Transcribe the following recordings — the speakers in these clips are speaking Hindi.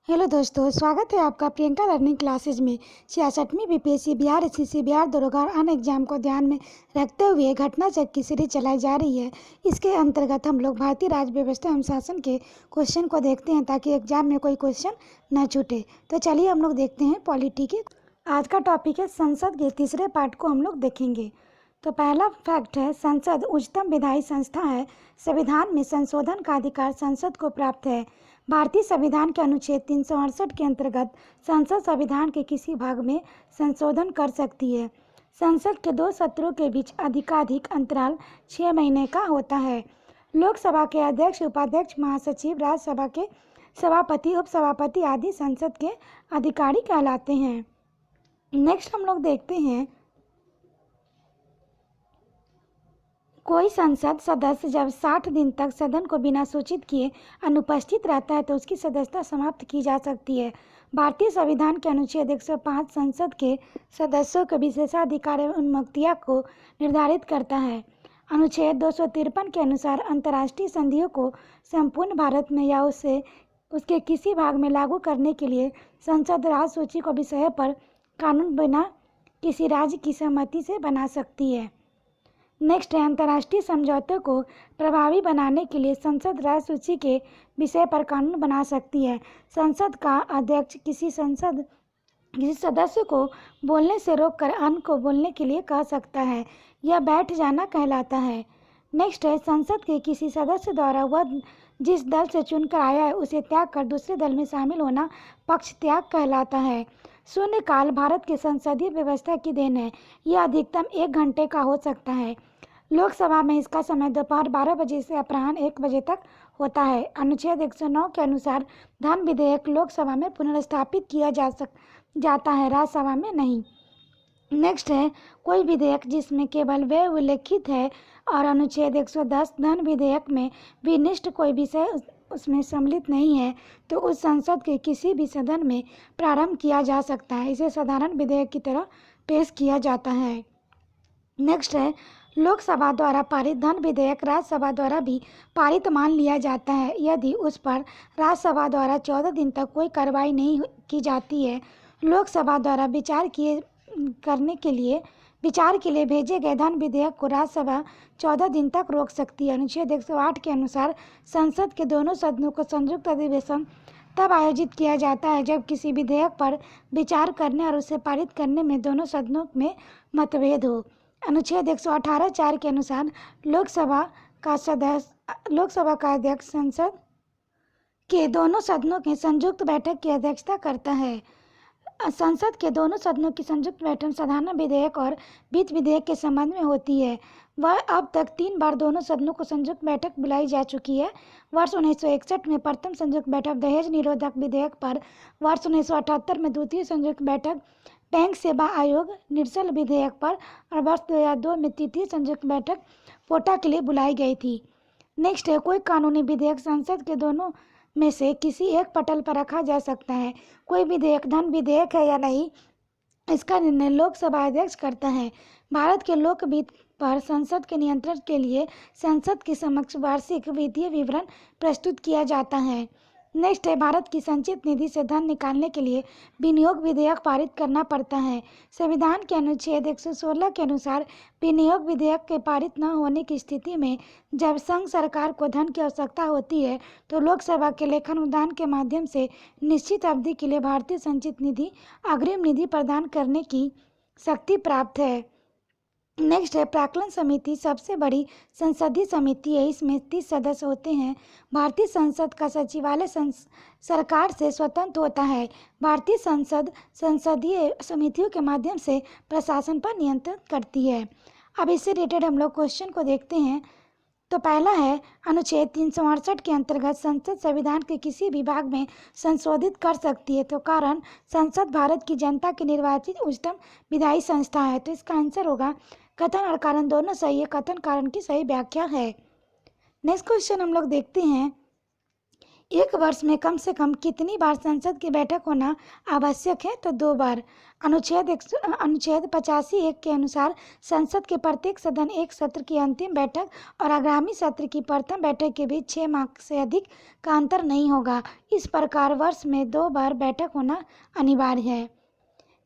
हेलो दोस्तों, स्वागत है आपका प्रियंका लर्निंग क्लासेज में। 66वीं बीपीएससी बिहार एसएससी बिहार दरोगा और अन्य एग्जाम को ध्यान में रखते हुए घटना चक्र की सीरीज चलाई जा रही है। इसके अंतर्गत हम लोग भारतीय राज्य व्यवस्था एवं शासन के क्वेश्चन को देखते हैं ताकि एग्जाम में कोई क्वेश्चन न छूटे। तो चलिए हम लोग देखते हैं पॉलिटी के। आज का टॉपिक है संसद के तीसरे पार्ट को हम लोग देखेंगे। तो पहला फैक्ट है, संसद उच्चतम विधायी संस्था है। संविधान में संशोधन का अधिकार संसद को प्राप्त है। भारतीय संविधान के अनुच्छेद 368 के अंतर्गत संसद संविधान के किसी भाग में संशोधन कर सकती है। संसद के दो सत्रों के बीच अधिकाधिक अंतराल 6 महीने का होता है। लोकसभा के अध्यक्ष, उपाध्यक्ष, महासचिव, राज्यसभा के सभापति, उपसभापति आदि संसद के अधिकारी कहलाते हैं। नेक्स्ट हम लोग देखते हैं, कोई संसद सदस्य जब 60 दिन तक सदन को बिना सूचित किए अनुपस्थित रहता है तो उसकी सदस्यता समाप्त की जा सकती है। भारतीय संविधान के अनुच्छेद 105 संसद के सदस्यों के विशेषाधिकार एवं उन्मुक्तिया को निर्धारित करता है। अनुच्छेद 253 के अनुसार अंतर्राष्ट्रीय संधियों को संपूर्ण भारत में या उसके किसी भाग में लागू करने के लिए संसद राज्य सूची को विषय पर कानून बिना किसी राज्य की सहमति से बना सकती है। नेक्स्ट है, अंतर्राष्ट्रीय समझौतों को प्रभावी बनाने के लिए संसद राज्य सूची के विषय पर कानून बना सकती है। संसद का अध्यक्ष किसी सदस्य को बोलने से रोककर अन्य को बोलने के लिए कह सकता है। यह बैठ जाना कहलाता है। नेक्स्ट है, संसद के किसी सदस्य द्वारा वह जिस दल से चुनकर आया है उसे त्याग कर दूसरे दल में शामिल होना पक्ष त्याग कहलाता है। शून्यकाल भारत के संसदीय व्यवस्था की देन है। यह अधिकतम 1 घंटे का हो सकता है। लोकसभा में इसका समय दोपहर 12 बजे से अपराह्न 1 बजे तक होता है। अनुच्छेद 109 के अनुसार धन विधेयक लोकसभा में पुनर्स्थापित किया जाता है, राज्यसभा में नहीं। नेक्स्ट है, कोई विधेयक जिसमें केवल व्यय उल्लेखित है और अनुच्छेद 110 धन विधेयक में विनिष्ट कोई विषय उसमें सम्मिलित नहीं है तो उस संसद के किसी भी सदन में प्रारंभ किया जा सकता है। इसे साधारण विधेयक की तरह पेश किया जाता है। नेक्स्ट है, लोकसभा द्वारा पारित धन विधेयक राज्यसभा द्वारा भी पारित मान लिया जाता है यदि उस पर राज्यसभा द्वारा 14 दिन तक कोई कार्रवाई नहीं की जाती है। लोकसभा द्वारा विचार के लिए भेजे गए धन विधेयक को राज्यसभा 14 दिन तक रोक सकती है। अनुच्छेद 108 के अनुसार संसद के दोनों सदनों को संयुक्त अधिवेशन तब आयोजित किया जाता है जब किसी विधेयक पर विचार करने और उसे पारित करने में दोनों सदनों में मतभेद हो। अनुच्छेद 118(4) के अनुसार लोकसभा का अध्यक्ष संसद के दोनों सदनों की संयुक्त बैठक की अध्यक्षता करता है। संसद के दोनों सदनों की संयुक्त बैठक साधारण विधेयक और वित्त विधेयक के संबंध में होती है। वह अब तक 3 बार दोनों सदनों को संयुक्त बैठक बुलाई जा चुकी है। वर्ष 1961 में प्रथम संयुक्त बैठक दहेज निरोधक विधेयक पर, वर्ष 1978 में द्वितीय संयुक्त बैठक बैंक सेवा आयोग निर्सल विधेयक पर और वर्ष 2002 में तृतीय संयुक्त बैठक पोटा के लिए बुलाई गई थी। नेक्स्ट है, कोई कानूनी विधेयक संसद के दोनों में से किसी एक पटल पर रखा जा सकता है। कोई विधेयक धन विधेयक है या नहीं, इसका निर्णय लोकसभा अध्यक्ष करता है। भारत के लोकहित पर संसद के नियंत्रण के लिए संसद के समक्ष वार्षिक वित्तीय विवरण प्रस्तुत किया जाता है। नेक्स्ट है, भारत की संचित निधि से धन निकालने के लिए विनियोग विधेयक पारित करना पड़ता है। संविधान के अनुच्छेद 116 के अनुसार विनियोग विधेयक के पारित न होने की स्थिति में जब संघ सरकार को धन की आवश्यकता होती है तो लोकसभा के लेखन अनुदान के माध्यम से निश्चित अवधि के लिए भारतीय संचित निधि अग्रिम निधि प्रदान करने की शक्ति प्राप्त है। नेक्स्ट है, प्राक्कलन समिति सबसे बड़ी संसदीय समिति है। इसमें 30 सदस्य होते हैं। भारतीय संसद का सचिवालय सरकार से स्वतंत्र होता है। भारतीय संसद संसदीय समितियों के माध्यम से प्रशासन पर नियंत्रण करती है। अब इससे रिलेटेड हम लोग क्वेश्चन को देखते हैं। तो पहला है, अनुच्छेद 368 के अंतर्गत संसद संविधान के किसी भी भाग में संशोधित कर सकती है। तो कारण, संसद भारत की जनता की निर्वाचित उच्चतम विधायी संस्था है। तो इसका आंसर होगा कथन और कारण दोनों सही है। कथन कारण की सही व्याख्या है। नेक्स्ट क्वेश्चन हम लोग देखते हैं, एक वर्ष में कम से कम कितनी बार संसद की बैठक होना आवश्यक है? तो 2 बार। अनुच्छेद 85(1) के अनुसार संसद के प्रत्येक सदन एक सत्र की अंतिम बैठक और आगामी सत्र की प्रथम बैठक के बीच 6 माह से अधिक का अंतर नहीं होगा। इस प्रकार वर्ष में 2 बार बैठक होना अनिवार्य है।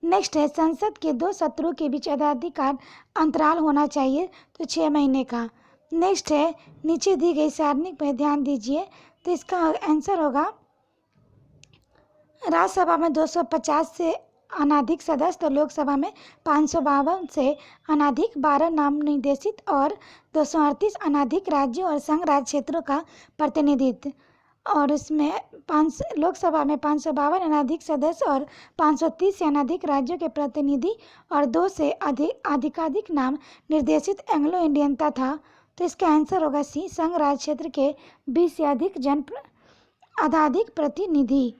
नेक्स्ट है, संसद के 2 सत्रों के बीच अधाधिकार अंतराल होना चाहिए, तो 6 महीने का। नेक्स्ट है, नीचे दी गई सारणी पर ध्यान दीजिए, तो इसका आंसर होगा राज्यसभा में 250 से अनाधिक सदस्य, तो लोकसभा में 552 से अनाधिक 12 नाम निर्देशित और 238 अनाधिक राज्यों और संघ राज्य क्षेत्रों का प्रतिनिधित्व, और इसमें लोकसभा में 552 अनाधिक सदस्य और 530 से अनाधिक राज्यों के प्रतिनिधि और 2 से अधिकाधिक नाम निर्देशित एंग्लो इंडियनता था। तो इसका आंसर होगा सी, संघ राज्य क्षेत्र के 20 से अधिक प्रतिनिधि।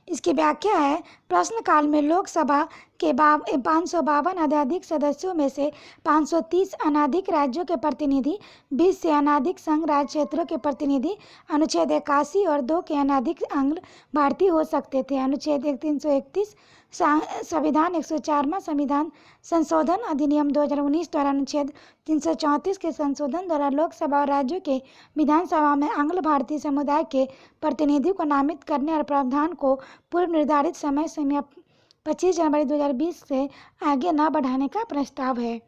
इसकी व्याख्या है, प्रश्नकाल में लोकसभा के 552 अनाधिक सदस्यों में से 530 अनाधिक राज्यों के प्रतिनिधि, 20 से अनाधिक संघ राज्य क्षेत्रों के प्रतिनिधि, अनुच्छेद 81 और 2 के अनाधिक आंग्ल भारतीय हो सकते थे। अनुच्छेद 331 संविधान 104वां संविधान संशोधन अधिनियम 2019 द्वारा अनुच्छेद 334 के संशोधन द्वारा लोकसभा और राज्यों के विधानसभा में आंग्ल भारतीय समुदाय के प्रतिनिधि को नामित करने और प्रावधान को पूर्व निर्धारित समय सीमा 25 जनवरी 2020 से आगे न बढ़ाने का प्रस्ताव है।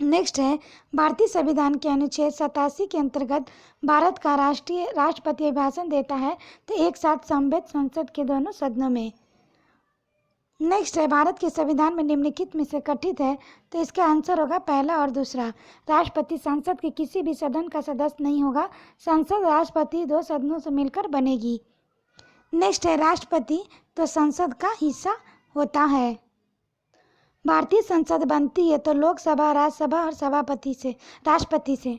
नेक्स्ट है, भारतीय संविधान के अनुच्छेद 87 के अंतर्गत भारत का राष्ट्रपति अभिभाषण देता है, तो एक साथ समवेत संसद के दोनों सदनों में। नेक्स्ट है, भारत के संविधान में निम्नलिखित में से गठित है, तो इसका आंसर होगा पहला और दूसरा। राष्ट्रपति संसद के किसी भी सदन का सदस्य नहीं होगा। संसद राष्ट्रपति 2 सदनों से मिलकर बनेगी। नेक्स्ट है, राष्ट्रपति तो संसद का हिस्सा होता है। भारतीय संसद बनती है तो लोकसभा, राज्यसभा और राष्ट्रपति से।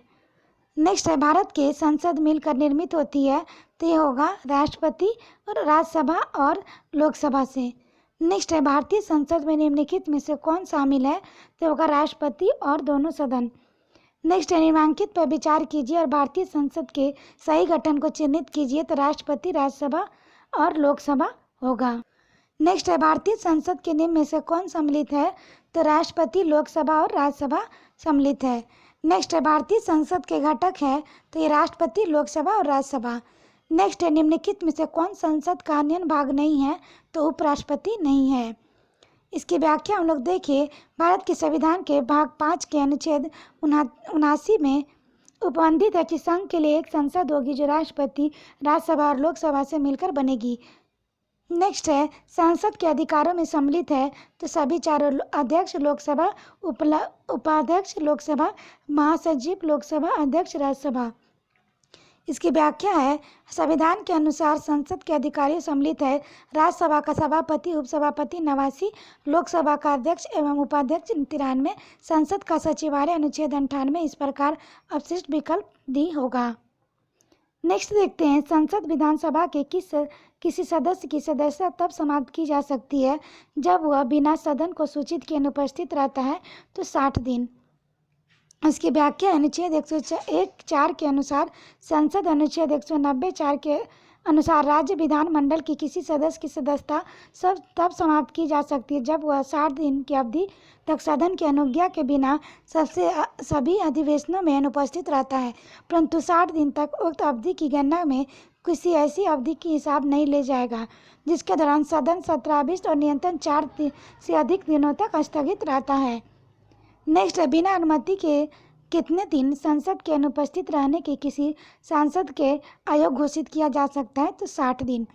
नेक्स्ट है, भारत के संसद मिलकर निर्मित होती है, तो ये होगा राष्ट्रपति और राज्यसभा और लोकसभा से। नेक्स्ट है, भारतीय संसद में निम्नलिखित में से कौन शामिल है, तो होगा राष्ट्रपति और दोनों सदन। नेक्स्ट है, निम्नांकित पर विचार कीजिए और भारतीय संसद के सही गठन को चिन्हित कीजिए, तो राष्ट्रपति, राज्यसभा और लोकसभा होगा। नेक्स्ट है, भारतीय संसद के निम्न में से कौन सम्मिलित है, तो राष्ट्रपति, लोकसभा और राज्यसभा सम्मिलित है। नेक्स्ट है, भारतीय संसद के घटक है, तो ये राष्ट्रपति, लोकसभा और राज्यसभा। नेक्स्ट है, निम्नलिखित में से कौन संसद का अन्य भाग नहीं है, तो उपराष्ट्रपति नहीं है। इसकी व्याख्या हम लोग देखिए, भारत के संविधान के भाग 5 के अनुच्छेद 79 में उपबंधित है कि संघ के लिए एक संसद होगी जो राष्ट्रपति, राज्यसभा और लोकसभा से मिलकर बनेगी। नेक्स्ट है, संसद के अधिकारों में सम्मिलित है, तो सभी चारों अध्यक्ष लोकसभा, उपाध्यक्ष लोकसभा, महासचिव लोकसभा, अध्यक्ष राज्यसभा। इसकी व्याख्या है, संविधान के अनुसार संसद के अधिकारी सम्मिलित है, राज्यसभा का सभापति, उपसभापति 89, लोकसभा का अध्यक्ष एवं उपाध्यक्ष 93, संसद का सचिवालय अनुच्छेद 98 इस प्रकार अपशिष्ट विकल्प डी होगा। नेक्स्ट देखते हैं, संसद विधानसभा के किसी सदस्य की सदस्यता तब समाप्त की जा सकती है जब वह बिना सदन को सूचित किए अनुपस्थित रहता है, तो 60 दिन। इसकी व्याख्या अनुच्छेद 104 के अनुसार संसद अनुच्छेद 190(4) के अनुसार राज्य विधानमंडल की किसी सदस्य की सदस्यता तब समाप्त की जा सकती है जब वह 60 दिन की अवधि तक सदन की अनुज्ञा के बिना सभी अधिवेशनों में अनुपस्थित रहता है, परंतु 60 दिन तक उक्त अवधि की गणना में किसी ऐसी अवधि की हिसाब नहीं ले जाएगा जिसके दौरान सदन सत्राभिष्ट और नियंत्रण 4 से अधिक दिनों तक स्थगित रहता है। नेक्स्ट है, बिना अनुमति के कितने दिन संसद के अनुपस्थित रहने के किसी सांसद के अयोग्य घोषित किया जा सकता है, तो 60 दिन।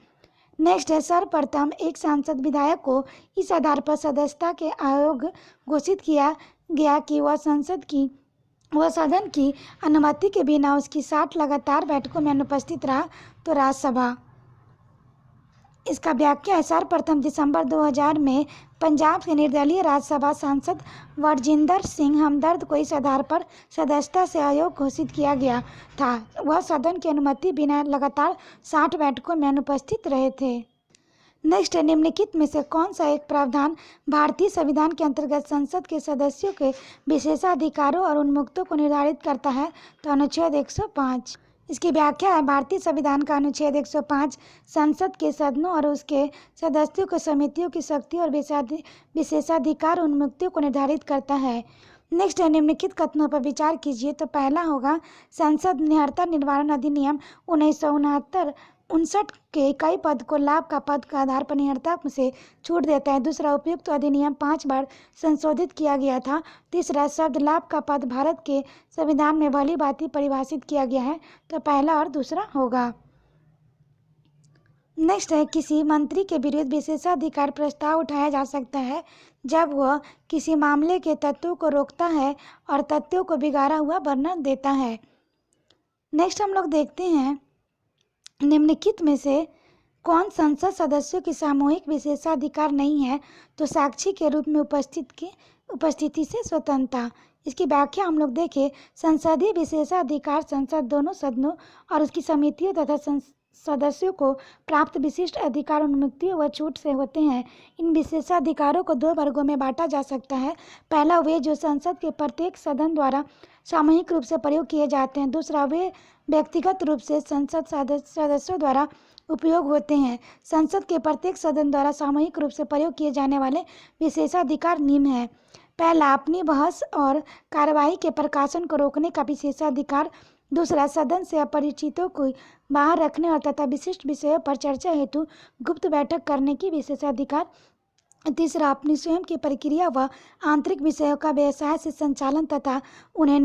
नेक्स्ट है, सर्वप्रथम एक सांसद विधायक को इस आधार पर सदस्यता के अयोग्य घोषित किया गया कि वह सदन की अनुमति के बिना उसकी 60 लगातार बैठकों में अनुपस्थित रहा, तो राज्यसभा। इसका व्याख्या है, सर्वप्रथम दिसंबर 2000 में पंजाब के निर्दलीय राज्यसभा सांसद वरजिंदर सिंह हमदर्द को इस आधार पर सदस्यता से अयोग्य घोषित किया गया था। वह सदन की अनुमति बिना लगातार 60 बैठकों में अनुपस्थित रहे थे। नेक्स्ट है, निम्नलिखित में से कौन सा एक प्रावधान भारतीय संविधान के अंतर्गत संसद के सदस्यों के विशेषाधिकारों और उन्मुक्तों को निर्धारित करता है, तो अनुच्छेद 105। इसकी व्याख्या है भारतीय संविधान का अनुच्छेद 105 संसद के सदनों और उसके सदस्यों को समितियों की शक्ति और विशेषाधिकार उन्मुक्तियों को निर्धारित करता है। नेक्स्ट है, निम्नलिखित कथनों पर विचार कीजिए। तो पहला होगा संसद निहरता निवारण अधिनियम 1969 के इकाई पद को लाभ का पद के आधार पर निहरता से छूट देता है। दूसरा, उपयुक्त अधिनियम 5 बार संशोधित किया गया था। तीसरा, शब्द लाभ का पद भारत के संविधान में भली भांति परिभाषित किया गया है। तो पहला और दूसरा होगा। नेक्स्ट है, किसी मंत्री के विरुद्ध विशेषाधिकार प्रस्ताव उठाया जा सकता है जब वह किसी मामले के तथ्यों को रोकता है और तथ्यों को बिगाड़ा हुआ वर्णन देता है। नेक्स्ट हम लोग देखते हैं, निम्नलिखित में से कौन संसद सदस्यों की सामूहिक विशेषाधिकार नहीं है। तो साक्षी के रूप में उपस्थिति से स्वतंत्रता। इसकी व्याख्या हम लोग देखें, संसदीय विशेषाधिकार संसद दोनों सदनों और उसकी समितियों तथा सदस्यों को प्राप्त विशिष्ट अधिकार उन्मुक्तियों व छूट से होते हैं। इन विशेषाधिकारों को दो वर्गों में बांटा जा सकता है। पहला, वे जो संसद के प्रत्येक सदन द्वारा सामूहिक रूप से प्रयोग किए जाते हैं। दूसरा, वे व्यक्तिगत रूप से संसद सदस्यों द्वारा उपयोग होते हैं। संसद के प्रत्येक सदन द्वारा सामूहिक रूप से प्रयोग किए जाने वाले विशेषाधिकार निम्न है। पहला, अपनी बहस और कार्यवाही के प्रकाशन को रोकने का विशेषाधिकार। दूसरा, सदन से अपरिचितों को बाहर रखने और तथा विशिष्ट विषयों पर चर्चा हेतु गुप्त बैठक करने की विशेषाधिकार। तीसरा, अपनी स्वयं की प्रक्रिया व आंतरिक विषयों का व्यवसाय से संचालन तथा उन्हें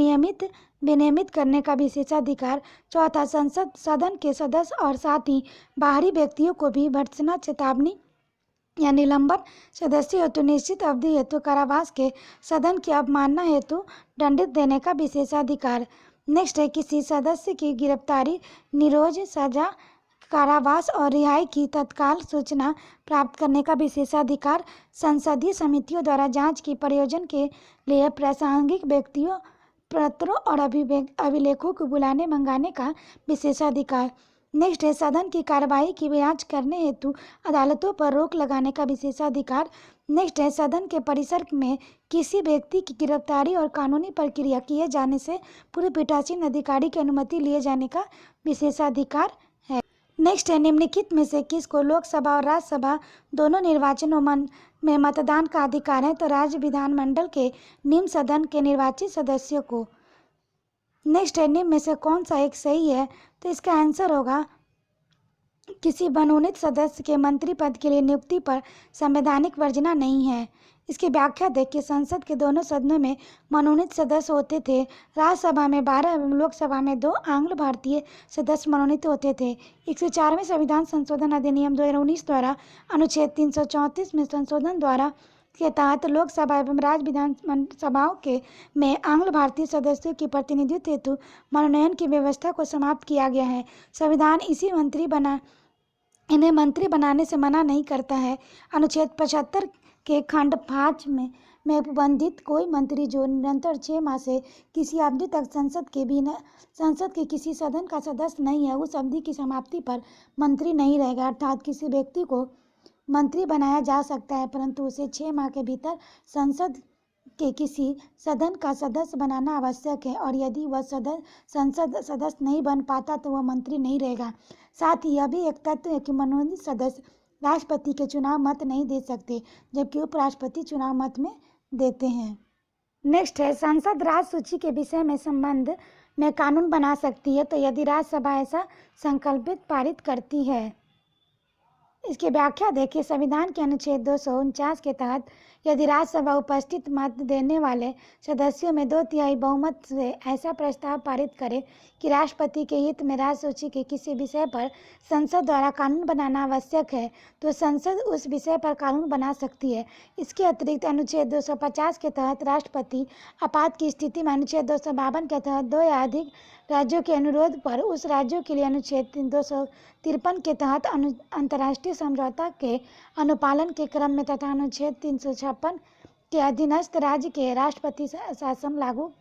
विनियमित करने का विशेषाधिकार। चौथा, संसद सदन के सदस्य और साथ ही बाहरी व्यक्तियों को भी भर्त्सना, चेतावनी या निलंबन, सदस्य हेतु निश्चित अवधि हेतु कारावास के सदन की अवमानना हेतु दंडित देने का विशेषाधिकार। नेक्स्ट है, किसी सदस्य की गिरफ्तारी, निरोध, सजा, कारावास और रिहाई की तत्काल सूचना प्राप्त करने का विशेषाधिकार। संसदीय समितियों द्वारा जांच की प्रयोजन के लिए प्रासंगिक व्यक्तियों, पत्रों और अभिलेखों को बुलाने मंगाने का विशेषाधिकार। नेक्स्ट है, सदन की कार्यवाही की जांच करने हेतु अदालतों पर रोक लगाने का विशेषाधिकार। नेक्स्ट है, सदन के परिसर में किसी व्यक्ति की गिरफ्तारी और कानूनी प्रक्रिया किए जाने से पूर्व पीठासीन अधिकारी की अनुमति लिए जाने का विशेषाधिकार है। नेक्स्ट है, निम्नलिखित में से किसको लोकसभा और राज्यसभा दोनों निर्वाचनों में मतदान का अधिकार है। तो राज्य विधानमंडल के निम्न सदन के निर्वाचित सदस्यों को। नेक्स्ट है, निम्न में से कौन सा एक सही है। तो इसका आंसर होगा, किसी मनोनीत सदस्य के मंत्री पद के लिए नियुक्ति पर संवैधानिक वर्जना नहीं है। इसकी व्याख्या देखिए, संसद के दोनों सदनों में मनोनीत सदस्य होते थे। राज्यसभा में 12 एवं लोकसभा में 2 आंग्ल भारतीय सदस्य मनोनीत होते थे। 104वें संविधान संशोधन अधिनियम 2019 द्वारा अनुच्छेद 334 में संशोधन द्वारा के तहत लोकसभा एवं राज्य विधानसभाओं के में आंग्ल भारतीय सदस्यों की प्रतिनिधित्व हेतु मनोनयन की व्यवस्था को समाप्त किया गया है। संविधान इन्हें मंत्री बनाने से मना नहीं करता है। अनुच्छेद 75 के खंड 5 में उपबंधित कोई मंत्री जो निरंतर 6 माह से किसी अवधि तक संसद के किसी सदन का सदस्य नहीं है, उस अवधि की समाप्ति पर मंत्री नहीं रहेगा। अर्थात किसी व्यक्ति को मंत्री बनाया जा सकता है, परंतु उसे 6 माह के भीतर संसद के किसी सदन का सदस्य बनाना आवश्यक है, और यदि वह संसद सदस्य नहीं बन पाता तो वह मंत्री नहीं रहेगा। साथ ही यह भी एक तथ्य है कि मनोनीत सदस्य राष्ट्रपति के चुनाव मत नहीं दे सकते, जबकि उपराष्ट्रपति चुनाव मत में देते हैं। नेक्स्ट है, संसद राज्य सूची के विषय में संबंध में कानून बना सकती है तो यदि राज्यसभा ऐसा संकल्पित पारित करती है। इसकी व्याख्या देखिए, संविधान के अनुच्छेद 249 के तहत यदि राज्यसभा उपस्थित मत देने वाले सदस्यों में 2/3 बहुमत से ऐसा प्रस्ताव पारित करे कि राष्ट्रपति के हित में राज्य सूची के किसी विषय पर संसद द्वारा कानून बनाना आवश्यक है, तो संसद उस विषय पर कानून बना सकती है। इसके अतिरिक्त अनुच्छेद 250 के तहत राष्ट्रपति आपात की स्थिति में अनुच्छेद 252 के तहत 2 या अधिक राज्यों के अनुरोध पर उस राज्यों के लिए अनुच्छेद 253 के तहत अंतर्राष्ट्रीय समझौता के अनुपालन के क्रम में तथा अनुच्छेद 356 के अधीनस्थ राज्य के राष्ट्रपति शासन लागू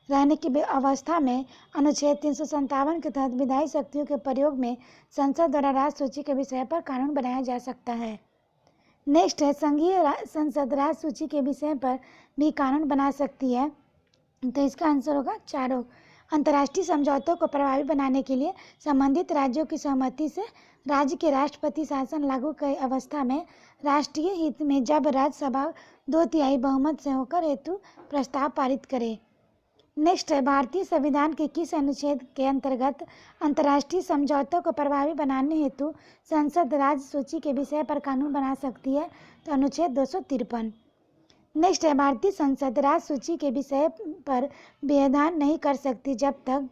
रहने की अवस्था में अनुच्छेद 357 के तहत विधायी शक्तियों के प्रयोग में संसद द्वारा राज्य सूची के विषय पर कानून बनाया जा सकता है। नेक्स्ट है, संघीय संसद राज्य सूची के विषय पर भी कानून बना सकती है, तो इसका आंसर होगा चारों। अंतर्राष्ट्रीय समझौतों को प्रभावी बनाने के लिए संबंधित राज्यों की सहमति से राज्य के राष्ट्रपति शासन लागू की अवस्था में राष्ट्रीय हित में जब राज्यसभा 2/3 बहुमत से होकर हेतु प्रस्ताव पारित करे। नेक्स्ट है, भारतीय संविधान के किस अनुच्छेद के अंतर्गत अंतर्राष्ट्रीय समझौतों को प्रभावी बनाने हेतु संसद राज्य सूची के विषय पर कानून बना सकती है? तो अनुच्छेद 253। नेक्स्ट है, भारतीय संसद राज्य सूची के विषय पर विधान नहीं कर सकती जब तक,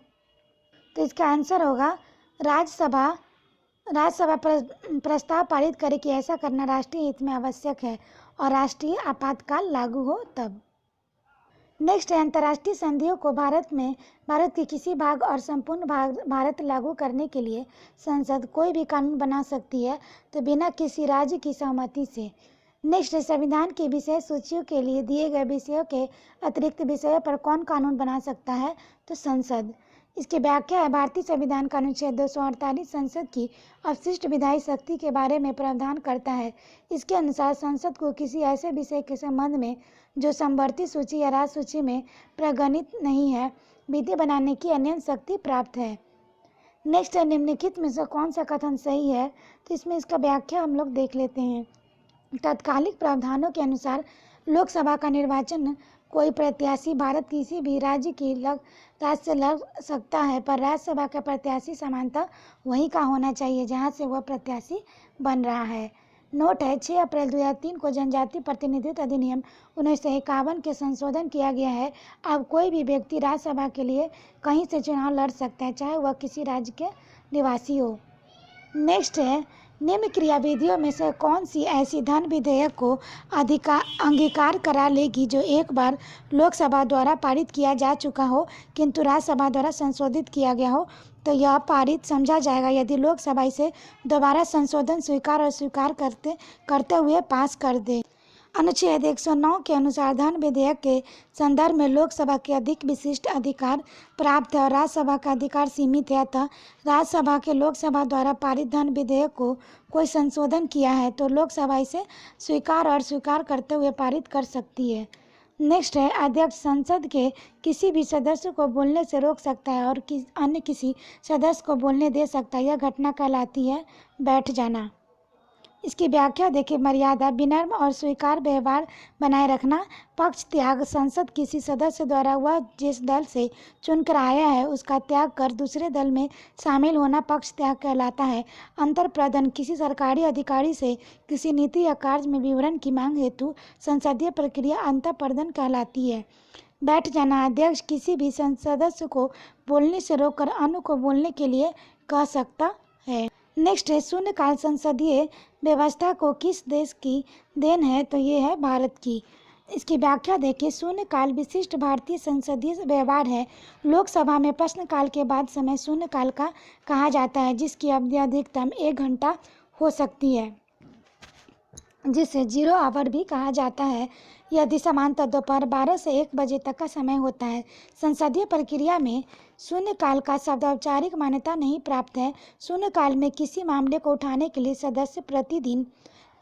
तो इसका आंसर होगा राज्यसभा प्रस्ताव पारित करे कि ऐसा करना राष्ट्रीय हित में आवश्यक है और राष्ट्रीय आपातकाल लागू हो तब। नेक्स्ट है, अंतर्राष्ट्रीय संधियों को भारत के किसी भाग और संपूर्ण भारत लागू करने के लिए संसद कोई भी कानून बना सकती है, तो बिना किसी राज्य की सहमति से। नेक्स्ट है, संविधान की विषय सूचियों के लिए दिए गए विषयों के अतिरिक्त विषयों पर कौन कानून बना सकता है? तो संसद। इसकी व्याख्या है, भारतीय संविधान का अनुच्छेद 248 संसद की अवशिष्ट विधायी शक्ति के बारे में प्रावधान करता है। इसके अनुसार संसद को किसी ऐसे विषय के संबंध में जो समवर्ती सूची या राज्य सूची में प्रगणित नहीं है, विधि बनाने की अनन्य शक्ति प्राप्त है। नेक्स्ट है, निम्नलिखित में से कौन सा कथन सही है? तो इसमें इसका व्याख्या हम लोग देख लेते हैं। तत्कालिक प्रावधानों के अनुसार लोकसभा का निर्वाचन कोई प्रत्याशी भारत किसी भी राज्य से लड़ सकता है, पर राज्यसभा का प्रत्याशी समानतः वहीं का होना चाहिए जहां से वह प्रत्याशी बन रहा है। नोट है, 6 अप्रैल 2003 को जनजातीय प्रतिनिधित्व अधिनियम 1951 के संशोधन किया गया है। अब कोई भी व्यक्ति राज्यसभा के लिए कहीं से चुनाव लड़ सकता है, चाहे वह किसी राज्य के निवासी हो। नेक्स्ट है, निम्न क्रियाविधियों में से कौन सी ऐसी धन विधेयक को अंगीकार करा लेगी जो एक बार लोकसभा द्वारा पारित किया जा चुका हो किंतु राज्यसभा द्वारा संशोधित किया गया हो? तो यह पारित समझा जाएगा यदि लोकसभा इसे दोबारा संशोधन स्वीकार करते हुए पास कर दे। अनुच्छेद 109 के अनुसार धन विधेयक के संदर्भ में लोकसभा के अधिक विशिष्ट अधिकार प्राप्त है और राज्यसभा का अधिकार सीमित है। अतः राज्यसभा के लोकसभा द्वारा पारित धन विधेयक को कोई संशोधन किया है तो लोकसभा इसे स्वीकार करते हुए पारित कर सकती है। नेक्स्ट है, अध्यक्ष संसद के किसी भी सदस्य को बोलने से रोक सकता है और अन्य किसी सदस्य को बोलने दे सकता है। यह घटना कहलाती है बैठ जाना। इसकी व्याख्या देखिए, मर्यादा विनम्र और स्वीकार व्यवहार बनाए रखना। पक्ष त्याग, संसद किसी सदस्य द्वारा वह जिस दल से चुनकर आया है उसका त्याग कर दूसरे दल में शामिल होना पक्ष त्याग कहलाता है। अंतर्प्रदन, किसी सरकारी अधिकारी से किसी नीति या कार्य में विवरण की मांग हेतु संसदीय प्रक्रिया अंतर्प्रदन कहलाती है। बैठ जाना, अध्यक्ष किसी भी सदस्य को बोलने से रोककर अन्य को बोलने के लिए कह सकता है। नेक्स्ट है, शून्यकाल संसदीय व्यवस्था को किस देश की देन है? तो ये है भारत की। इसकी व्याख्या देखिए, शून्यकाल विशिष्ट भारतीय संसदीय व्यवहार है। लोकसभा में प्रश्नकाल के बाद समय शून्यकाल का कहा जाता है जिसकी अवधि अधिकतम 1 घंटा हो सकती है, जिसे 0 आवर भी कहा जाता है। यदि सामान्यतः दोपहर 12 से 1 बजे तक का समय होता है। संसदीय प्रक्रिया में शून्यकाल का शब्द औपचारिक मान्यता नहीं प्राप्त है। शून्यकाल में किसी मामले को उठाने के लिए सदस्य प्रतिदिन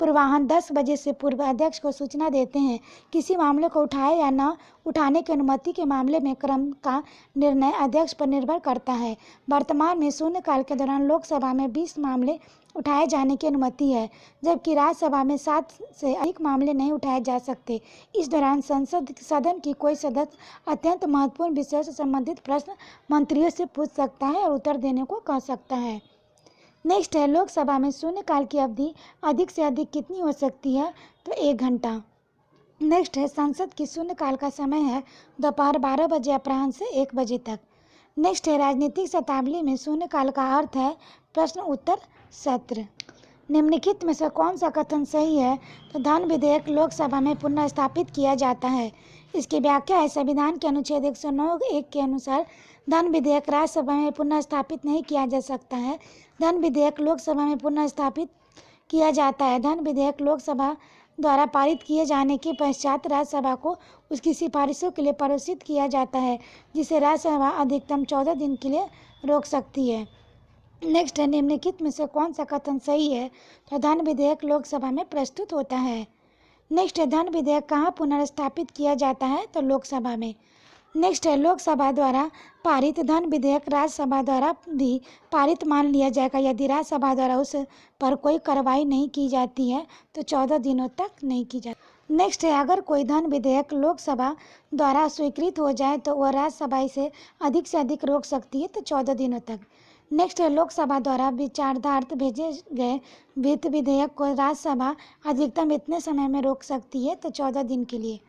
पूर्वाह्न 10 बजे से पूर्व अध्यक्ष को सूचना देते हैं। किसी मामले को उठाए या न उठाने की अनुमति के मामले में क्रम का निर्णय अध्यक्ष पर निर्भर करता है। वर्तमान में शून्यकाल के दौरान लोकसभा में 20 मामले उठाए जाने की अनुमति है, जबकि राज्यसभा में 7 से अधिक मामले नहीं उठाए जा सकते। इस दौरान सदन की कोई सदस्य अत्यंत महत्वपूर्ण विषय से संबंधित प्रश्न मंत्रियों से पूछ सकता है और उत्तर देने को कह सकता है। नेक्स्ट है, लोकसभा में शून्यकाल की अवधि अधिक से अधिक कितनी हो सकती है? तो 1 घंटा। नेक्स्ट है, संसद की शून्यकाल का समय है दोपहर 12 बजे अपराह्न से 1 बजे तक। नेक्स्ट है, राजनीतिक शताब्दी में शून्यकाल का अर्थ है प्रश्न उत्तर सत्र। निम्नलिखित में से कौन सा कथन सही है? तो धन विधेयक लोकसभा में पुनः स्थापित किया जाता है। इसकी व्याख्या है, संविधान के अनुच्छेद 109(1) के अनुसार धन विधेयक राज्यसभा में पुनः स्थापित नहीं किया जा सकता है। धन विधेयक लोकसभा में पुनः स्थापित किया जाता है। धन विधेयक लोकसभा द्वारा पारित किए जाने के पश्चात राज्यसभा को उसकी सिफारिशों के लिए प्रोत्साहित किया जाता है, जिसे राज्यसभा अधिकतम 14 दिन के लिए रोक सकती है। नेक्स्ट है, निम्नलिखित में से कौन सा कथन सही है? तो धन विधेयक लोकसभा में प्रस्तुत होता है। नेक्स्ट है, धन विधेयक कहाँ पुनर्स्थापित किया जाता है? तो लोकसभा में। नेक्स्ट है लोकसभा द्वारा पारित धन विधेयक राज्यसभा द्वारा भी पारित मान लिया जाएगा यदि राज्यसभा द्वारा उस पर कोई कार्रवाई नहीं की जाती है तो 14 दिनों तक नहीं की जाती। नेक्स्ट है अगर कोई धन विधेयक लोकसभा द्वारा स्वीकृत हो जाए तो वह राज्यसभा इसे अधिक से अधिक रोक सकती है तो 14 दिनों तक। नेक्स्ट है लोकसभा द्वारा विचारार्थ भेजे गए वित्त विधेयक को राज्यसभा अधिकतम इतने समय में रोक सकती है तो 14 दिन के लिए।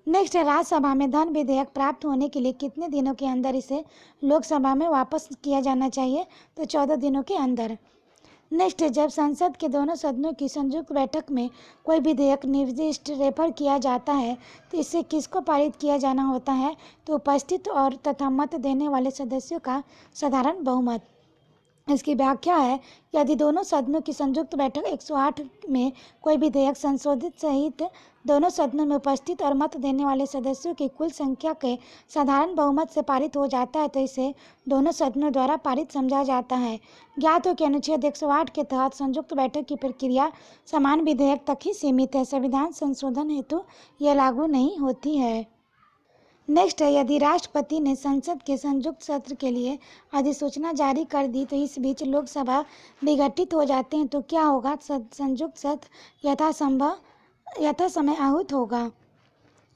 नेक्स्ट है राज्यसभा में धन विधेयक प्राप्त होने के लिए कितने दिनों के अंदर इसे लोकसभा में वापस किया जाना चाहिए तो 14 दिनों के अंदर। नेक्स्ट है जब संसद के दोनों सदनों की संयुक्त बैठक में कोई विधेयक निर्दिष्ट रेफर किया जाता है तो इससे किसको पारित किया जाना होता है तो उपस्थित और तथा मत देने वाले सदस्यों का साधारण बहुमत। इसकी व्याख्या है यदि दोनों सदनों की संयुक्त बैठक 108 में कोई विधेयक संशोधित सहित दोनों सदनों में उपस्थित और मत देने वाले सदस्यों की कुल संख्या के साधारण बहुमत से पारित हो जाता है तो इसे दोनों सदनों द्वारा पारित समझा जाता है। ज्ञात हो कि अनुच्छेद 108 के तहत संयुक्त बैठक की प्रक्रिया समान विधेयक तक ही सीमित है, संविधान संशोधन हेतु यह लागू नहीं होती है। नेक्स्ट है यदि राष्ट्रपति ने संसद के संयुक्त सत्र के लिए अधिसूचना जारी कर दी तो इस बीच लोकसभा विघटित हो जाते हैं तो क्या होगा संयुक्त सत्र यथा समय आहूत होगा।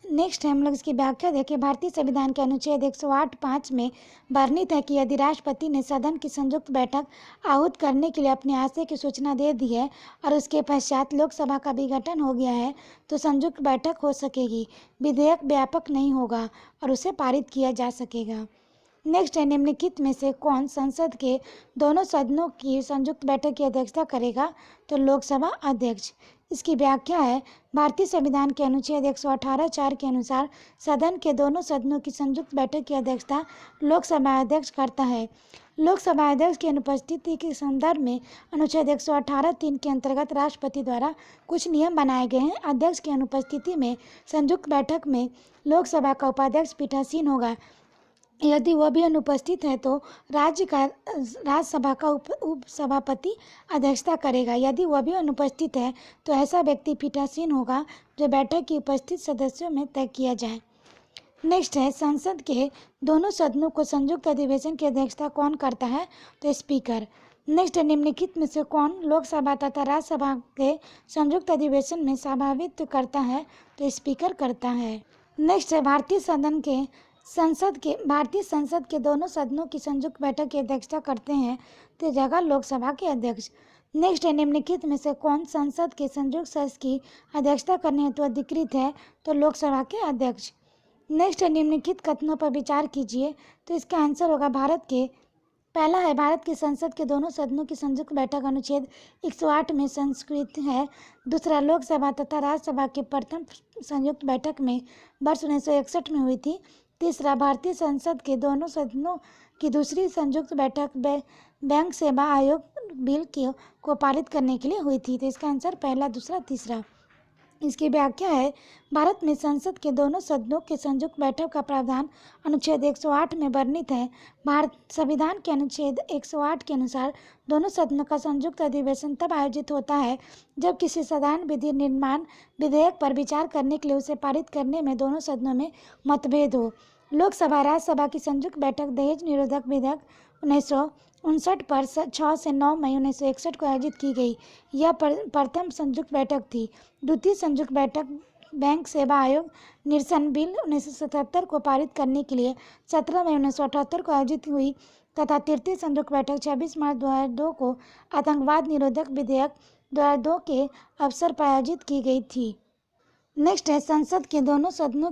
नेक्स्ट है हम लोग इसकी व्याख्या देखें। भारतीय संविधान के अनुच्छेद 108(5) में वर्णित है कि यदि राष्ट्रपति ने सदन की संयुक्त बैठक आहूत करने के लिए अपने आशय की सूचना दे दी है और उसके पश्चात लोकसभा का विघटन हो गया है तो संयुक्त बैठक हो सकेगी, विधेयक व्यापक नहीं होगा और उसे पारित किया जा सकेगा। नेक्स्ट है निम्नलिखित में से कौन संसद के दोनों सदनों की संयुक्त बैठक की अध्यक्षता करेगा तो लोकसभा अध्यक्ष। इसकी व्याख्या है भारतीय संविधान के अनुच्छेद 118(4) के अनुसार सदन के दोनों सदनों की संयुक्त बैठक की अध्यक्षता लोकसभा अध्यक्ष करता है। लोकसभा अध्यक्ष की अनुपस्थिति के संदर्भ में अनुच्छेद 118(3) के अंतर्गत राष्ट्रपति द्वारा कुछ नियम बनाए गए हैं। अध्यक्ष की अनुपस्थिति में संयुक्त बैठक में लोकसभा का उपाध्यक्ष पीठासीन होगा। यदि वह भी अनुपस्थित है तो राज्यसभा का उपसभापति अध्यक्षता करेगा। यदि वह भी अनुपस्थित है तो ऐसा व्यक्ति पीठासीन होगा जो बैठक की उपस्थित सदस्यों में तय किया जाए। नेक्स्ट है संसद के दोनों सदनों को संयुक्त अधिवेशन की अध्यक्षता कौन करता है तो स्पीकर। नेक्स्ट है निम्नलिखित में से कौन लोकसभा तथा राज्यसभा के संयुक्त अधिवेशन में सभापतित्व करता है तो स्पीकर करता है। नेक्स्ट है भारतीय संसद के दोनों सदनों की संयुक्त बैठक की अध्यक्षता करते हैं तो जगह लोकसभा के अध्यक्ष। नेक्स्ट है निम्नलिखित में से कौन संसद के संयुक्त सत्र की अध्यक्षता करने हेतु अधिकृत है तो लोकसभा के अध्यक्ष। नेक्स्ट है निम्नलिखित कथनों पर विचार कीजिए तो इसका आंसर होगा पहला है भारत की संसद के दोनों सदनों की संयुक्त बैठक अनुच्छेद 108 में संस्कृत है। दूसरा लोकसभा तथा राज्यसभा की प्रथम संयुक्त बैठक में वर्ष 1961 में हुई थी। तीसरा भारतीय संसद के दोनों सदनों की दूसरी संयुक्त बैठक बैंक सेवा आयोग बिल को पारित करने के लिए हुई थी। तो इसका आंसर पहला, दूसरा, तीसरा। इसकी व्याख्या है भारत में संसद के दोनों सदनों के संयुक्त बैठक का प्रावधान अनुच्छेद 108 में वर्णित है। भारत संविधान के अनुच्छेद 108 के अनुसार दोनों सदनों का संयुक्त अधिवेशन तब आयोजित होता है जब किसी साधारण विधि निर्माण विधेयक पर विचार करने के लिए उसे पारित करने में दोनों सदनों में मतभेद हो। लोकसभा राज्यसभा की संयुक्त बैठक दहेज निरोधक विधेयक 1959 पर 6 से 9 मई 1961 को आयोजित की गई। यह प्रथम संयुक्त बैठक थी। द्वितीय संयुक्त बैठक बैंक सेवा आयोग निरसन बिल 1977 को पारित करने के लिए 17 मई 1978 को आयोजित हुई तथा तृतीय संयुक्त बैठक 26 मार्च 2002 को आतंकवाद निरोधक विधेयक 2002 के अवसर पर आयोजित की गई थी। नेक्स्ट है संसद के दोनों सदनों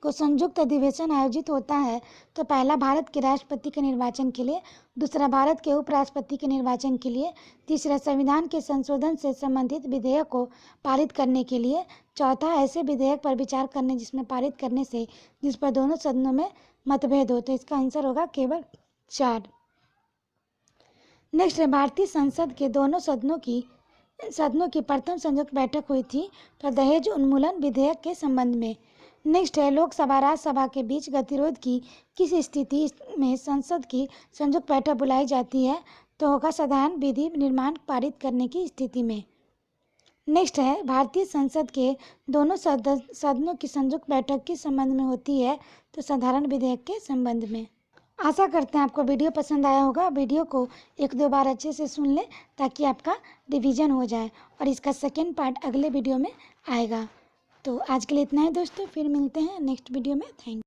को संयुक्त अधिवेशन आयोजित होता है तो पहला भारत के राष्ट्रपति के निर्वाचन के लिए, दूसरा भारत के उपराष्ट्रपति के निर्वाचन के लिए, तीसरा संविधान के संशोधन से संबंधित विधेयक को पारित करने के लिए, चौथा ऐसे विधेयक पर विचार करने जिसमें पारित करने से जिस पर दोनों सदनों में मतभेद हो। तो इसका आंसर होगा केवल 4। नेक्स्ट है भारतीय संसद के दोनों सदनों की प्रथम संयुक्त बैठक हुई थी तो दहेज उन्मूलन विधेयक के संबंध में। नेक्स्ट है लोकसभा राज्यसभा के बीच गतिरोध की किस स्थिति में संसद की संयुक्त बैठक बुलाई जाती है तो होगा साधारण विधि निर्माण पारित करने की स्थिति में। नेक्स्ट है, भारतीय संसद के दोनों सदनों की संयुक्त बैठक किस संबंध में होती है? तो साधारण विधेयक के संबंध में। आशा करते हैं आपको वीडियो पसंद आया होगा। वीडियो को 1-2 बार अच्छे से सुन लें ताकि आपका रिवीजन हो जाए, और इसका सेकेंड पार्ट अगले वीडियो में आएगा। तो आज के लिए इतना है दोस्तों, फिर मिलते हैं नेक्स्ट वीडियो में। थैंक